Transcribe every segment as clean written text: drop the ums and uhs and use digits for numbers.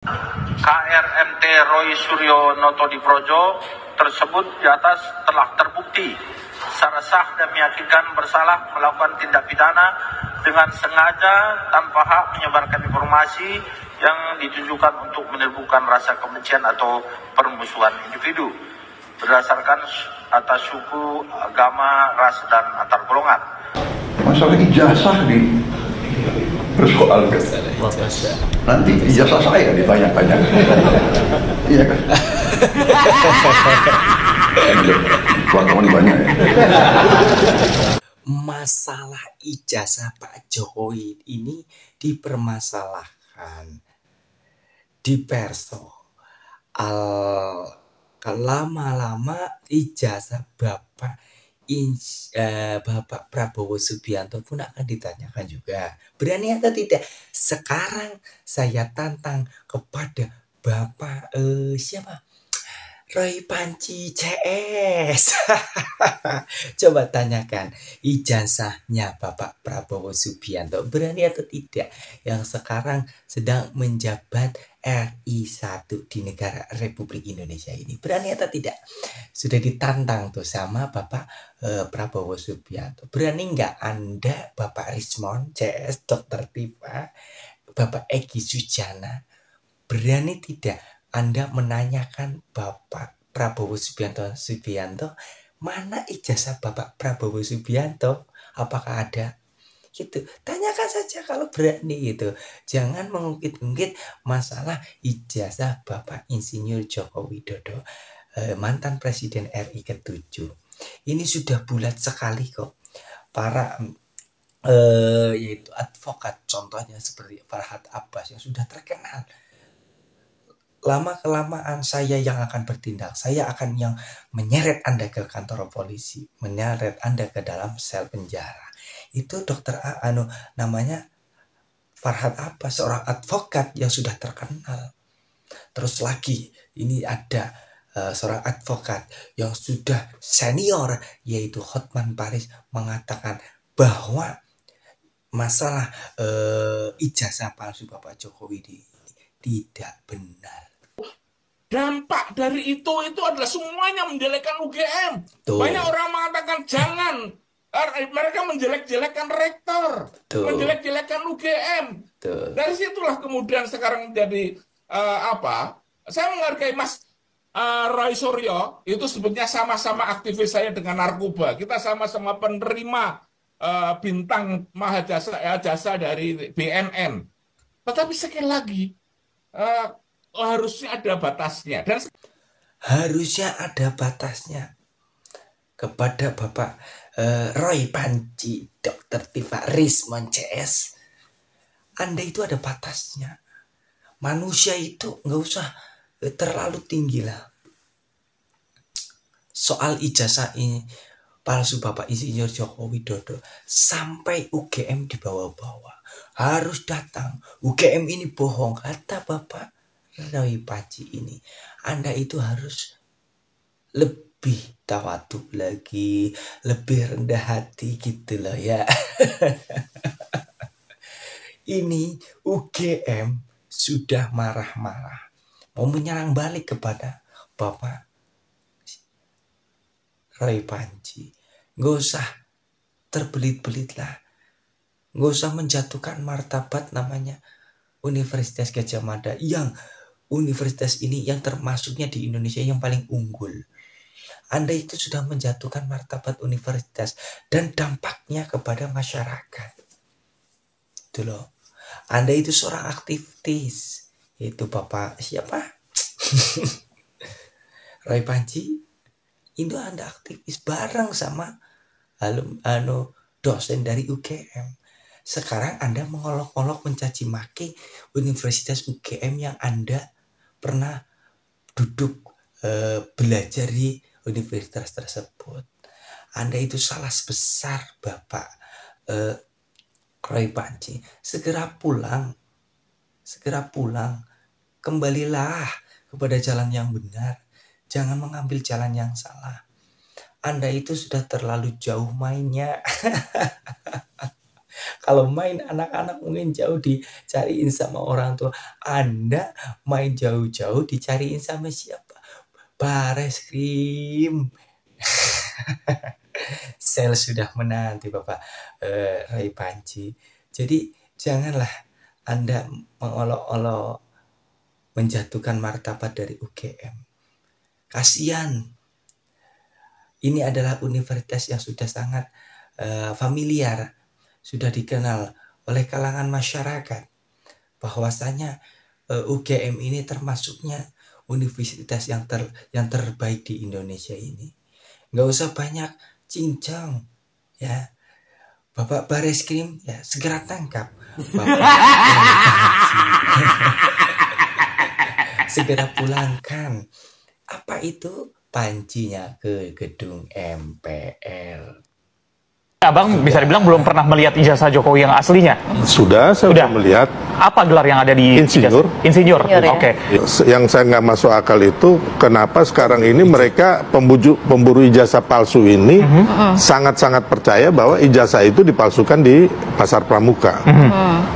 KRMT Roy Suryo Noto Diprojo tersebut di atas telah terbukti secara sah dan meyakinkan bersalah melakukan tindak pidana dengan sengaja tanpa hak menyebarkan informasi yang ditujukan untuk menimbulkan rasa kebencian atau permusuhan individu berdasarkan atas suku, agama, ras, dan antar golongan. Masalah ijazah dipersoalkan. Nanti ijazah saya ditanya-tanya. Iya kan? Wartawan banyak ya. Masalah ijazah Pak Jokowi ini dipermasalahkan di Perso. Lama-lama ijazah Bapak Prabowo Subianto pun akan ditanyakan juga. Berani atau tidak? Sekarang saya tantang kepada Bapak siapa? Roy Panci CS. Coba tanyakan ijazahnya Bapak Prabowo Subianto, berani atau tidak, yang sekarang sedang menjabat RI 1 di negara Republik Indonesia ini. Berani atau tidak? Sudah ditantang tuh sama Bapak Prabowo Subianto. Berani nggak Anda, Bapak Rismon CS, Dr. Tifa, Bapak Egy Sujana, berani tidak Anda menanyakan Bapak Prabowo Subianto, mana ijazah Bapak Prabowo Subianto? Apakah ada? Gitu. Tanyakan saja kalau berani gitu. Jangan mengungkit-ungkit masalah ijazah Bapak Insinyur Joko Widodo, mantan Presiden RI ke-7. Ini sudah bulat sekali kok. Para yaitu advokat, contohnya seperti Farhad Abbas yang sudah terkenal. Lama-kelamaan saya yang akan bertindak. Saya akan yang menyeret Anda ke kantor polisi, menyeret Anda ke dalam sel penjara. Itu dokter namanya Farhad Abbas, seorang advokat yang sudah terkenal. Terus lagi ini ada seorang advokat yang sudah senior, yaitu Hotman Paris, mengatakan bahwa masalah ijazah palsu Bapak Jokowi ini tidak benar. Dampak dari itu adalah semuanya menjelekkan UGM. Banyak orang mengatakan jangan. Mereka menjelek-jelekkan rektor, menjelek-jelekkan UGM. Dari situlah kemudian sekarang menjadi saya menghargai Mas Roy Suryo, itu sebetulnya sama-sama aktivis saya dengan narkoba. Kita sama-sama penerima bintang mahajasa dari BNN. Tetapi sekali lagi, harusnya ada batasnya. Dan harusnya ada batasnya. Kepada Bapak Roy Panci, Dr. Tifa Rismon CS, Anda itu ada batasnya. Manusia itu nggak usah terlalu tinggi lah. Soal ijazah ini palsu Bapak Insinyur Joko Widodo, sampai UGM dibawa-bawa. Harus datang. UGM ini bohong, kata Bapak Roy Panci ini. Anda itu harus lebih tawadhu lagi, lebih rendah hati gitu loh ya. Ini UGM sudah marah-marah, mau menyerang balik kepada Bapak Roy Panci. Gak usah terbelit-belit lah, gak usah menjatuhkan martabat namanya Universitas Gadjah Mada, yang universitas ini yang termasuknya di Indonesia yang paling unggul. Anda itu sudah menjatuhkan martabat universitas dan dampaknya kepada masyarakat. Itu loh. Anda itu seorang aktivis. Itu Bapak siapa? Roy Panci. Itu Anda aktivis bareng sama dosen dari UGM. Sekarang Anda mengolok-olok mencaci maki Universitas UGM yang Anda pernah duduk belajar di universitas tersebut. Anda itu salah besar Bapak Roy Panci. Segera pulang, kembalilah kepada jalan yang benar. Jangan mengambil jalan yang salah. Anda itu sudah terlalu jauh mainnya. Kalau main anak-anak mungkin jauh dicariin sama orang tua. Anda main jauh-jauh dicariin sama siapa? Bareskrim. Sel sudah menanti Bapak Roy Panci. Jadi janganlah Anda mengolok-olok menjatuhkan martabat dari UGM. Kasihan. Ini adalah universitas yang sudah sangat familiar, sudah dikenal oleh kalangan masyarakat bahwasanya UGM ini termasuknya universitas yang terbaik di Indonesia ini. Nggak usah banyak cincang, ya. Bapak Bareskrim, ya segera tangkap Bapak segera pulangkan. Apa itu? Pancinya ke gedung MPR. Abang bisa dibilang belum pernah melihat ijazah Jokowi yang aslinya. Sudah, saya sudah melihat. Apa gelar yang ada di insinyur? Insinyur. Ya. Oke. Yang saya nggak masuk akal itu kenapa sekarang ini mereka pemburu ijazah palsu ini sangat-sangat percaya bahwa ijazah itu dipalsukan di pasar pramuka.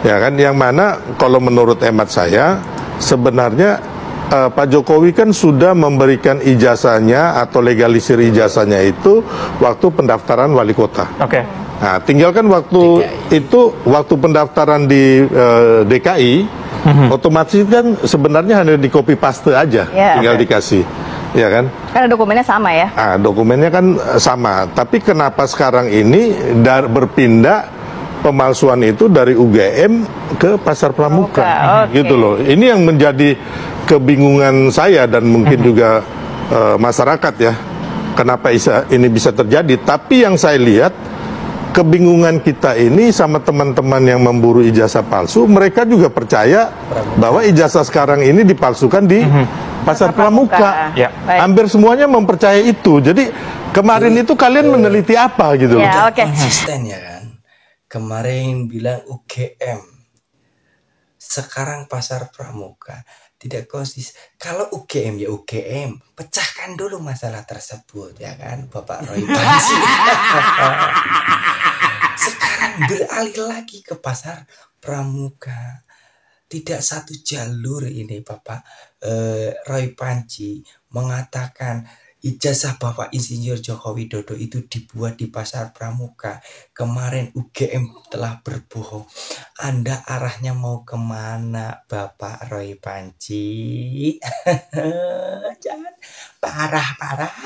Ya kan, yang mana kalau menurut hemat saya sebenarnya Pak Jokowi kan sudah memberikan ijazahnya atau legalisir ijazahnya itu waktu pendaftaran wali kota. Oke. Nah, tinggal kan waktu itu waktu pendaftaran di DKI, otomatis kan sebenarnya hanya di copy paste aja, tinggal dikasih, ya kan? Karena dokumennya sama ya? Ah, dokumennya kan sama. Tapi kenapa sekarang ini berpindah pemalsuan itu dari UGM ke pasar pramuka, gitu loh. Ini yang menjadi kebingungan saya dan mungkin juga masyarakat ya, kenapa ini bisa terjadi. Tapi yang saya lihat kebingungan kita ini sama teman-teman yang memburu ijazah palsu, mereka juga percaya bahwa ijazah sekarang ini dipalsukan di pasar pramuka. Hampir semuanya mempercayai itu. Jadi kemarin itu kalian meneliti apa gitu loh? Ya, oke. Konsisten ya kan. Kemarin bilang UGM, sekarang pasar pramuka. Tidak konsisten. Kalau UGM ya UGM, pecahkan dulu masalah tersebut ya kan Bapak Roy Panci. Sekarang beralih lagi ke pasar pramuka. Tidak satu jalur ini Bapak Roy Panci mengatakan ijazah Bapak Insinyur Joko Widodo itu dibuat di pasar pramuka. Kemarin UGM telah berbohong. Anda arahnya mau kemana Bapak Roy Panci? Jangan parah-parah.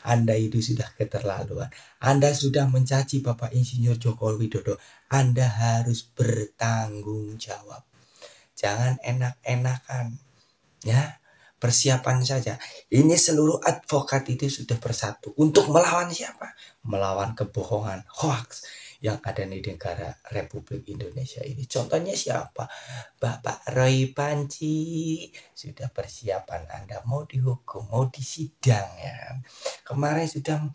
Anda itu sudah keterlaluan. Anda sudah mencaci Bapak Insinyur Joko Widodo. Anda harus bertanggung jawab. Jangan enak-enakan. Ya. Persiapan saja. Ini seluruh advokat itu sudah bersatu untuk melawan siapa? Melawan kebohongan, hoax yang ada di negara Republik Indonesia ini. Contohnya siapa? Bapak Roy Panci. Sudah persiapan Anda mau dihukum, mau disidang ya. Kemarin sudah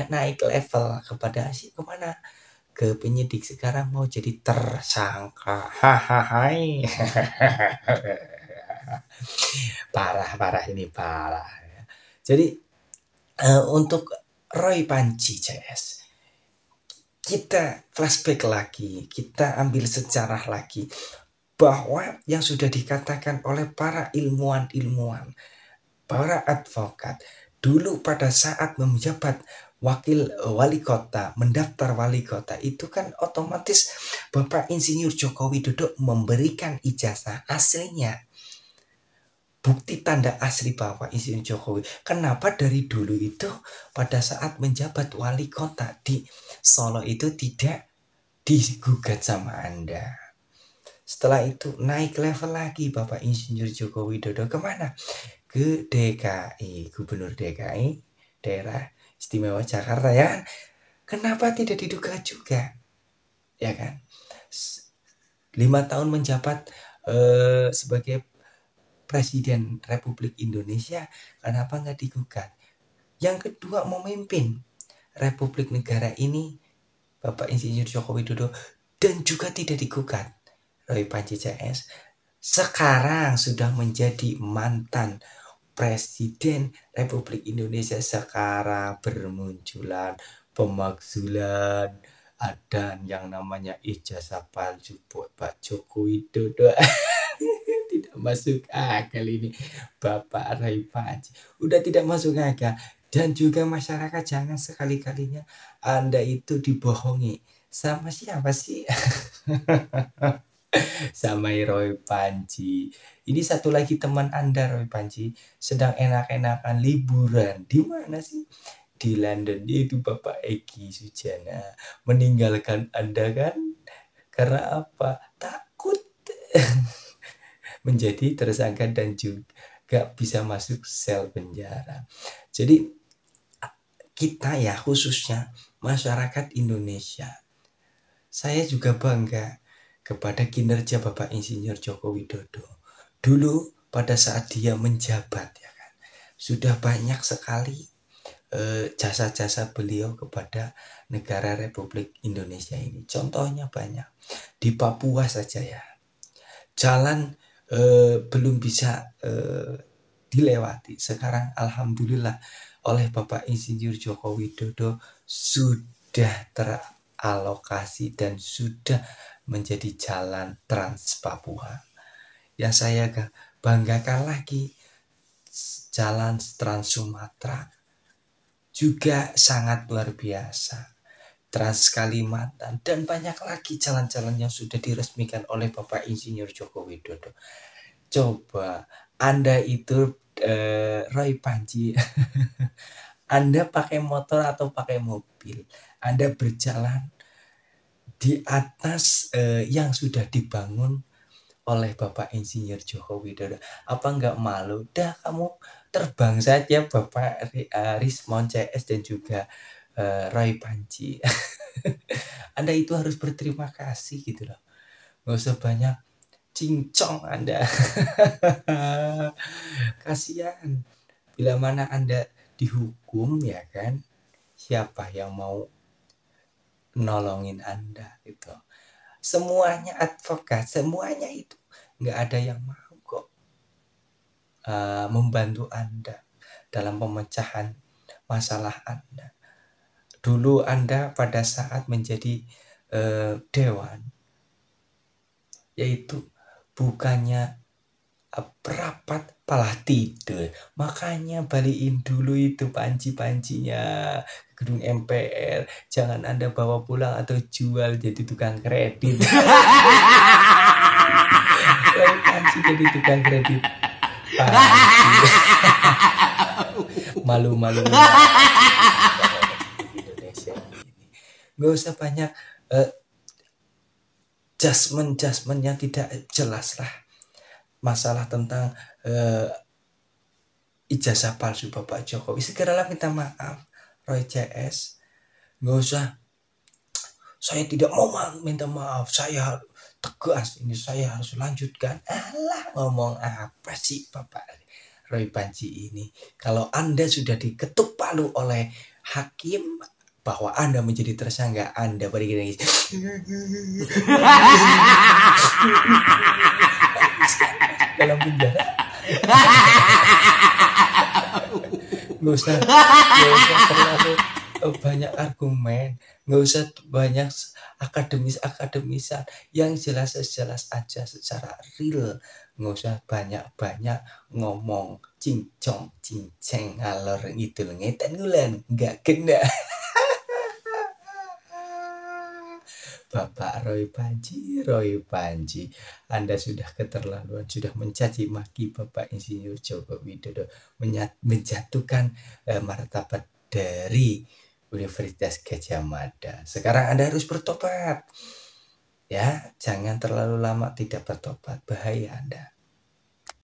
naik level kepada kemana? Ke penyidik, sekarang mau jadi tersangka. Hahaha. Parah ini parah ya. Jadi untuk Roy Panci CS, kita flashback lagi, kita ambil sejarah lagi bahwa yang sudah dikatakan oleh para ilmuwan, para advokat dulu pada saat menjabat wali kota, mendaftar wali kota itu kan otomatis Bapak Insinyur Joko Widodo memberikan ijazah aslinya. Bukti tanda asli Bapak Insinyur Jokowi. Kenapa dari dulu itu pada saat menjabat wali kota di Solo itu tidak digugat sama Anda? Setelah itu naik level lagi Bapak Insinyur Joko Widodo kemana? Ke DKI, Gubernur DKI, Daerah Istimewa Jakarta ya kan? Kenapa tidak diduga juga? Ya kan? 5 tahun menjabat sebagai Presiden Republik Indonesia, kenapa nggak digugat? Yang kedua, memimpin Republik Negara ini Bapak Insinyur Joko Widodo dan juga tidak digugat. Roy Panci CS sekarang sudah menjadi mantan Presiden Republik Indonesia. Sekarang bermunculan pemakzulan ada yang namanya ijazah palsu buat Pak Joko Widodo. Tidak masuk akal ini Bapak Roy Panji, udah tidak masuk akal. Dan juga masyarakat jangan sekali-kalinya Anda itu dibohongi. Sama siapa sih? Sama Roy Panji. Ini satu lagi teman Anda Roy Panji sedang enak-enakan liburan. Di mana sih? Di London. Itu Bapak Egi Sujana meninggalkan Anda kan? Karena apa? Takut menjadi tersangka dan juga bisa masuk sel penjara. Jadi kita ya, khususnya masyarakat Indonesia, saya juga bangga kepada kinerja Bapak Insinyur Joko Widodo. Dulu pada saat dia menjabat ya kan, sudah banyak sekali jasa-jasa beliau kepada negara Republik Indonesia ini. Contohnya banyak. Di Papua saja ya, jalan belum bisa dilewati. Sekarang alhamdulillah oleh Bapak Insinyur Joko Widodo sudah teralokasi dan sudah menjadi jalan Trans Papua. Yang saya banggakan lagi, jalan Trans Sumatera juga sangat luar biasa. Trans Kalimantan dan banyak lagi jalan-jalan yang sudah diresmikan oleh Bapak Insinyur Joko Widodo. Coba Anda itu Roy Panji, Anda pakai motor atau pakai mobil, Anda berjalan di atas yang sudah dibangun oleh Bapak Insinyur Joko Widodo. Apa enggak malu? Dah kamu terbang saja Bapak Rismon CS dan juga Roy Panji. Anda itu harus berterima kasih gitu loh. Gak usah banyak cincong Anda. Kasihan. Bila mana Anda dihukum ya kan, siapa yang mau nolongin Anda itu? Semuanya advokat, semuanya itu nggak ada yang mau kok membantu Anda dalam pemecahan masalah Anda. Dulu Anda pada saat menjadi dewan, yaitu bukannya rapat malah tidur. Makanya balikin dulu itu panci-pancinya ke gedung MPR. Jangan Anda bawa pulang atau jual jadi tukang kredit. Panci jadi tukang kredit. Malu-malu Indonesia ini. Gak usah banyak judgement yang tidak jelas lah. Masalah tentang ijazah palsu Bapak Jokowi, segeralah minta maaf Roy CS. Gak usah saya tidak mau minta maaf, saya tegas ini, saya harus lanjutkan. Alah, ngomong apa sih Bapak Roy Panji ini? Kalau Anda sudah diketuk palu oleh hakim bahwa Anda menjadi tersangka, Anda beri dalam penjara. Nggak usah terlalu banyak argumen, nggak usah banyak akademisan, yang jelas aja secara real. Nggak usah banyak ngomong cincong cinceng ngalor ngidul ngetan ngulan, nggak kena. Bapak Roy Panji, Anda sudah keterlaluan, sudah mencaci maki Bapak Insinyur Joko Widodo, menjatuhkan martabat dari Universitas Gadjah Mada. Sekarang Anda harus bertobat. Ya, jangan terlalu lama tidak bertobat, bahaya Anda.